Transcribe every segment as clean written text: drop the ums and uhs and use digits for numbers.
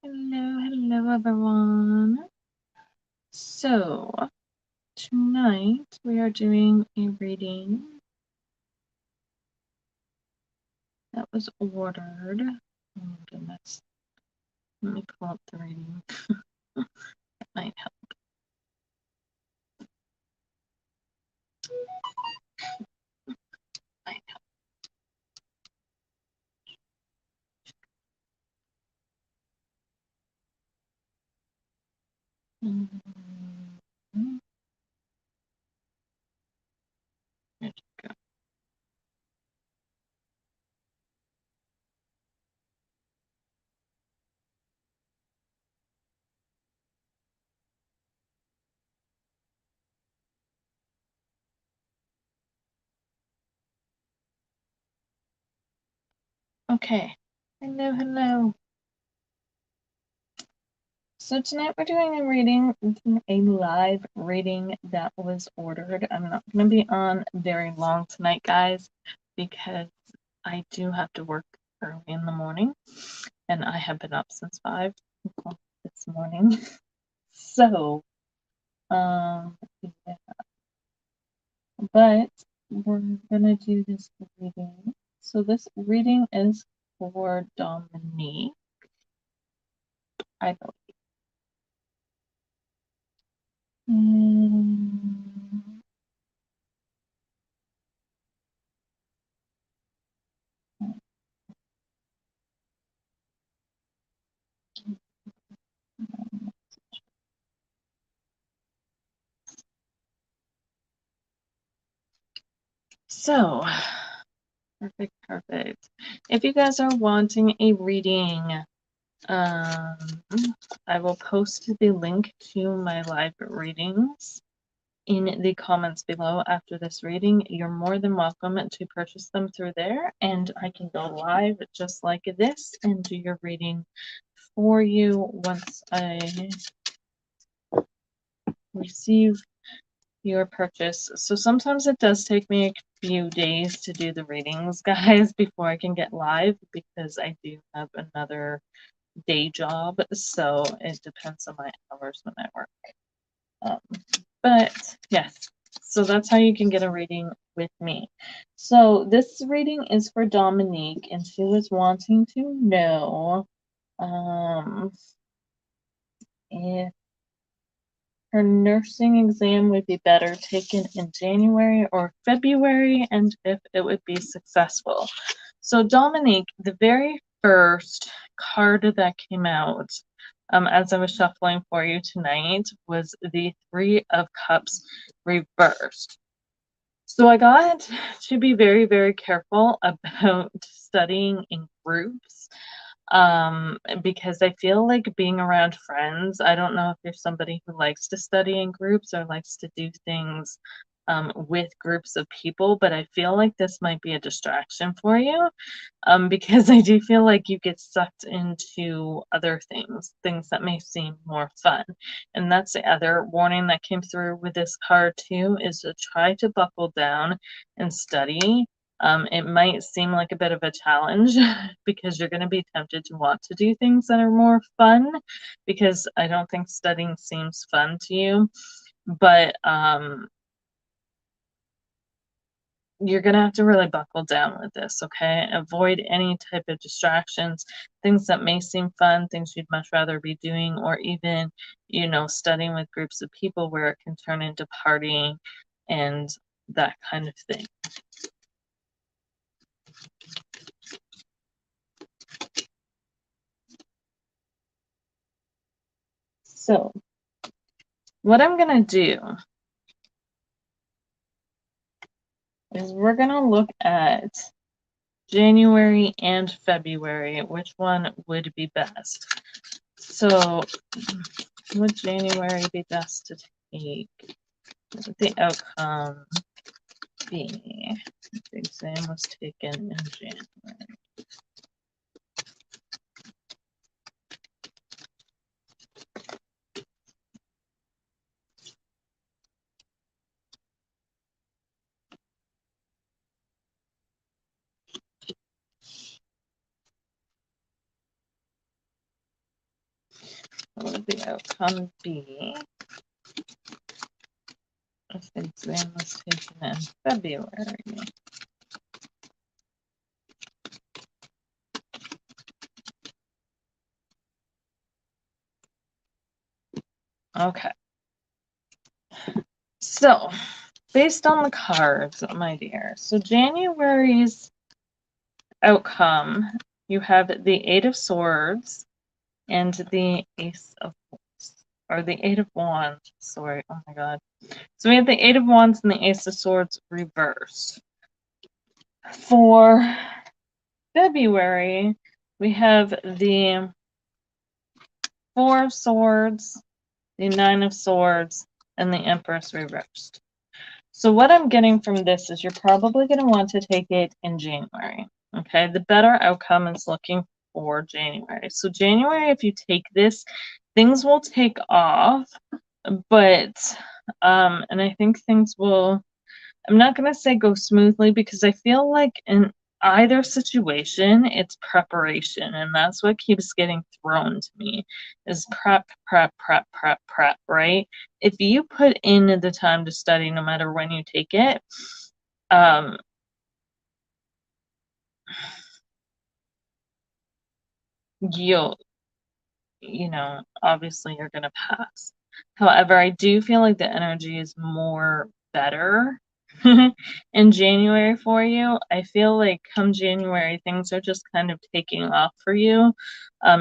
Hello everyone. So, tonight we are doing a reading that was ordered. Oh goodness. Let me pull up the reading. That might help. Might help. There you go. Okay. Hello. So tonight we're doing a reading, a live reading that was ordered. I'm not going to be on very long tonight, guys, because I do have to work early in the morning, and I have been up since 5 o'clock this morning. So, yeah. But we're gonna do this reading. So this reading is for Dominique, I believe. So, perfect. If you guys are wanting a reading, I will post the link to my live readings in the comments below after this reading. You're more than welcome to purchase them through there, and I can go live just like this and do your reading for you once I receive your purchase. So sometimes it does take me a few days to do the readings, guys, before I can get live, because I do have another day job, so it depends on my hours when I work. But yes, so that's how you can get a reading with me. So this reading is for Dominique, and she was wanting to know if her nursing exam would be better taken in January or February, and if it would be successful. So Dominique, the very first card that came out as I was shuffling for you tonight was the Three of Cups reversed. So I got to be very, very careful about studying in groups, because I feel like being around friends, I don't know if you're somebody who likes to study in groups or likes to do things with groups of people, but I feel like this might be a distraction for you, because I do feel like you get sucked into other things that may seem more fun. And that's the other warning that came through with this card too, is to try to buckle down and study. It might seem like a bit of a challenge because you're going to be tempted to want to do things that are more fun, because I don't think studying seems fun to you. But you're going to have to really buckle down with this, okay? Avoid any type of distractions, things that may seem fun, things you'd much rather be doing, or even, studying with groups of people where it can turn into partying and that kind of thing. So, what I'm going to do is we're going to look at January and February, which one would be best. So, would January be best to take? What would the outcome be if the exam was taken in January? What would the outcome be if the exam was taken in February? Okay. So, based on the cards, my dear, so January's outcome, you have the Eight of Swords and the Ace of Wands, or the Eight of Wands, sorry, oh my god. So we have the Eight of Wands and the Ace of Swords reversed. For February, we have the Four of Swords, the Nine of Swords, and the Empress reversed. So what I'm getting from this is you're probably going to want to take it in January. Okay, the better outcome is looking for January. So January, if you take this, things will take off, but and I think things will, I'm not going to say go smoothly, because I feel like in either situation, it's preparation. And that's what keeps getting thrown to me is prep, right? If you put in the time to study, no matter when you take it, you know, obviously you're going to pass. However, I do feel like the energy is more better in January for you. I feel like come January, things are just kind of taking off for you.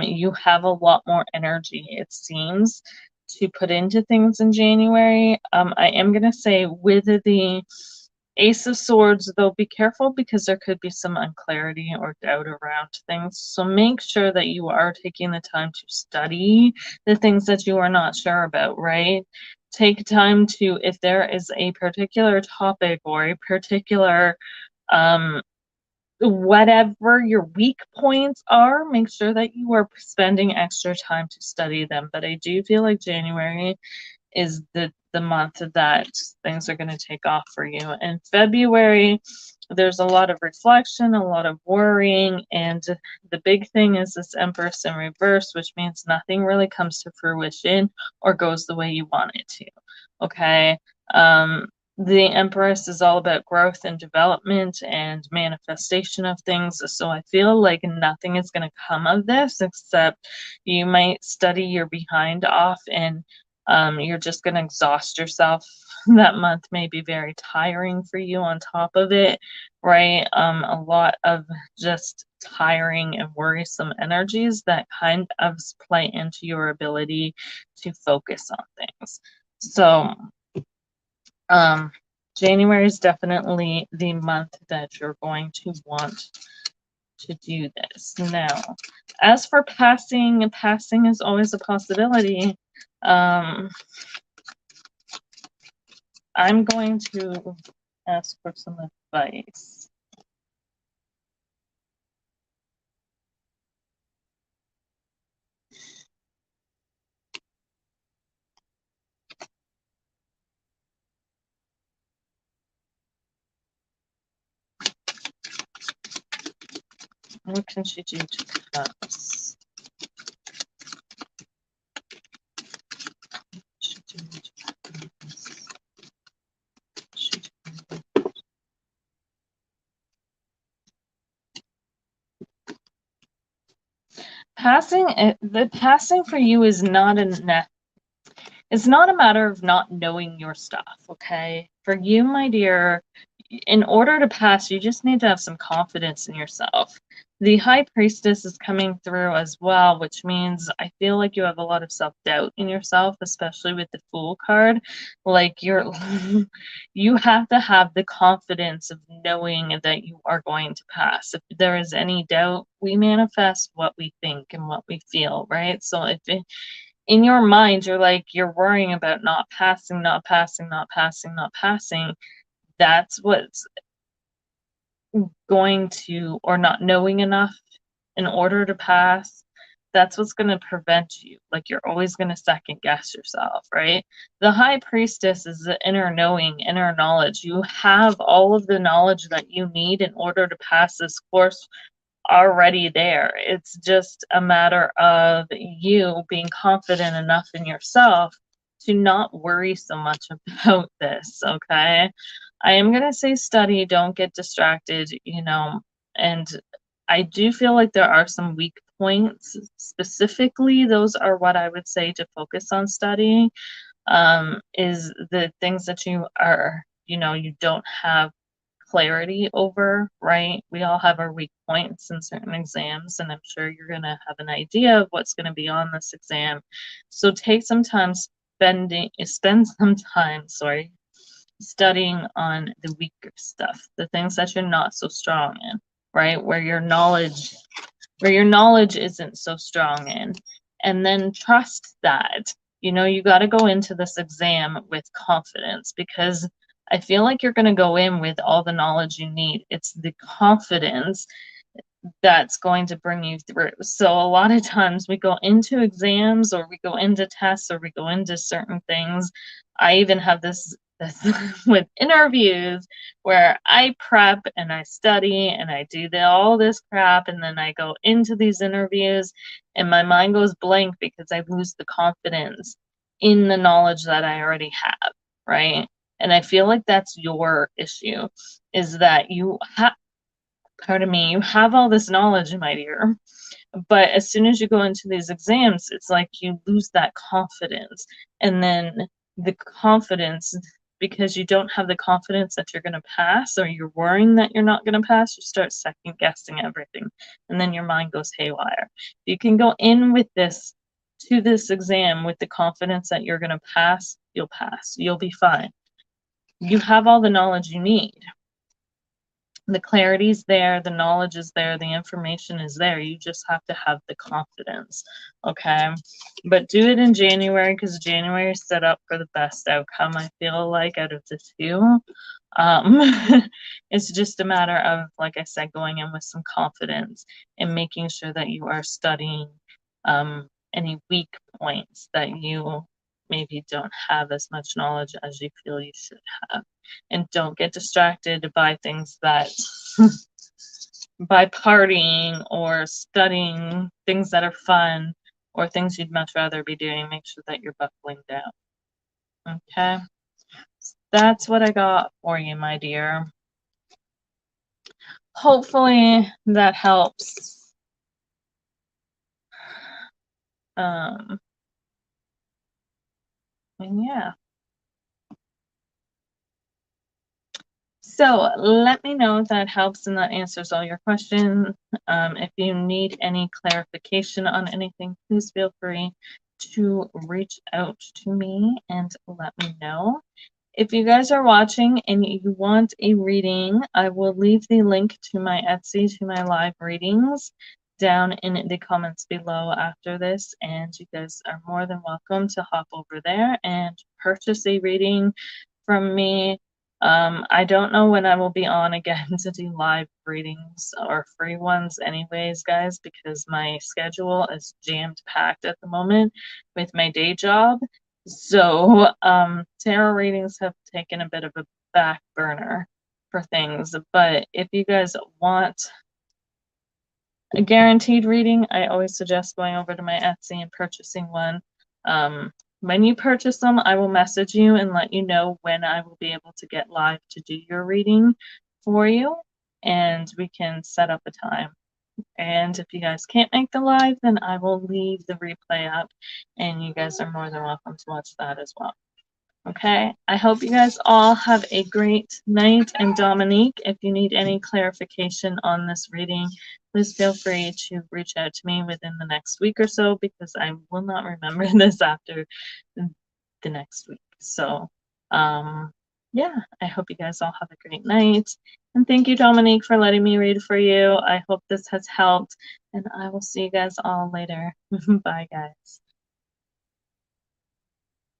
You have a lot more energy, it seems, to put into things in January. I am going to say with the Ace of Swords, though, be careful because there could be some unclarity or doubt around things. So make sure that you are taking the time to study the things that you are not sure about, right? Take time to, if there is a particular topic or a particular whatever your weak points are, make sure that you are spending extra time to study them. But I do feel like January is the month that things are going to take off for you. In February, there's a lot of reflection, a lot of worrying, and the big thing is this Empress in reverse, which means nothing really comes to fruition or goes the way you want it to. Okay. The Empress is all about growth and development and manifestation of things. So I feel like nothing is going to come of this except you might study your behind off, and you're just going to exhaust yourself. That month may be very tiring for you on top of it, right? A lot of just tiring and worrisome energies that kind of play into your ability to focus on things. So, January is definitely the month that you're going to want to do this. Now, as for passing, passing is always a possibility. I'm going to ask for some advice. What can she do to pass? Passing, the passing for you is not it's not a matter of not knowing your stuff, okay? For you, my dear, in order to pass, you just need to have some confidence in yourself. The High Priestess is coming through as well, which means I feel like you have a lot of self-doubt in yourself, especially with the Fool card. Like you have to have the confidence of knowing that you are going to pass. If there is any doubt, we manifest what we think and what we feel, right? So if in your mind you're like you're worrying about not passing, that's what's going to, or not knowing enough in order to pass, that's what's going to prevent you. Like you're always going to second guess yourself, right? The High Priestess is the inner knowing, inner knowledge. You have all of the knowledge that you need in order to pass this course already there. It's just a matter of you being confident enough in yourself to not worry so much about this, okay? I am going to say study, don't get distracted, you know, and I do feel like there are some weak points. Specifically, those are what I would say to focus on studying, is the things that you are, you know, you don't have clarity over, right? We all have our weak points in certain exams, and I'm sure you're going to have an idea of what's going to be on this exam. So take some time spend some time, sorry, studying on the weaker stuff, the things that you're not so strong in, right? Where your knowledge isn't so strong in. And then trust that. You know, you got to go into this exam with confidence, because I feel like you're going to go in with all the knowledge you need. It's the confidence that's going to bring you through. So a lot of times we go into exams, or we go into tests, or we go into certain things. I even have this with interviews, where I prep and I study and I do all this crap, and then I go into these interviews and my mind goes blank because I lose the confidence in the knowledge that I already have, right? And I feel like that's your issue, is that you have, pardon me, you have all this knowledge, my dear, but as soon as you go into these exams, it's like you lose that confidence. And then the confidence, because you don't have the confidence that you're going to pass, or you're worrying that you're not going to pass, you start second guessing everything. And then your mind goes haywire. You can go in with this, to this exam, with the confidence that you're going to pass, you'll pass. You'll be fine. You have all the knowledge you need. The clarity's there, the knowledge is there, the information is there. You just have to have the confidence, okay? But do it in January, because January is set up for the best outcome, I feel like, out of the two. It's just a matter of, like I said, going in with some confidence and making sure that you are studying any weak points that you maybe don't have as much knowledge as you feel you should have. And don't get distracted by things that, by partying or studying things that are fun or things you'd much rather be doing. Make sure that you're buckling down. Okay? That's what I got for you, my dear. Hopefully that helps. And yeah. So let me know if that helps and that answers all your questions. If you need any clarification on anything, please feel free to reach out to me and let me know. If you guys are watching and you want a reading, I will leave the link to my Etsy, to my live readings, down in the comments below after this, and you guys are more than welcome to hop over there and purchase a reading from me. I don't know when I will be on again to do live readings or free ones anyways, guys, because my schedule is jammed packed at the moment with my day job. So tarot readings have taken a bit of a back burner for things. But if you guys want a guaranteed reading, I always suggest going over to my Etsy and purchasing one. When you purchase them, I will message you and let you know when I will be able to get live to do your reading for you, and we can set up a time. And if you guys can't make the live, then I will leave the replay up, and you guys are more than welcome to watch that as well. Okay, I hope you guys all have a great night. And Dominique, if you need any clarification on this reading, please feel free to reach out to me within the next week or so, because I will not remember this after the next week. So, yeah, I hope you guys all have a great night. And thank you, Dominique, for letting me read for you. I hope this has helped, and I will see you guys all later. Bye, guys.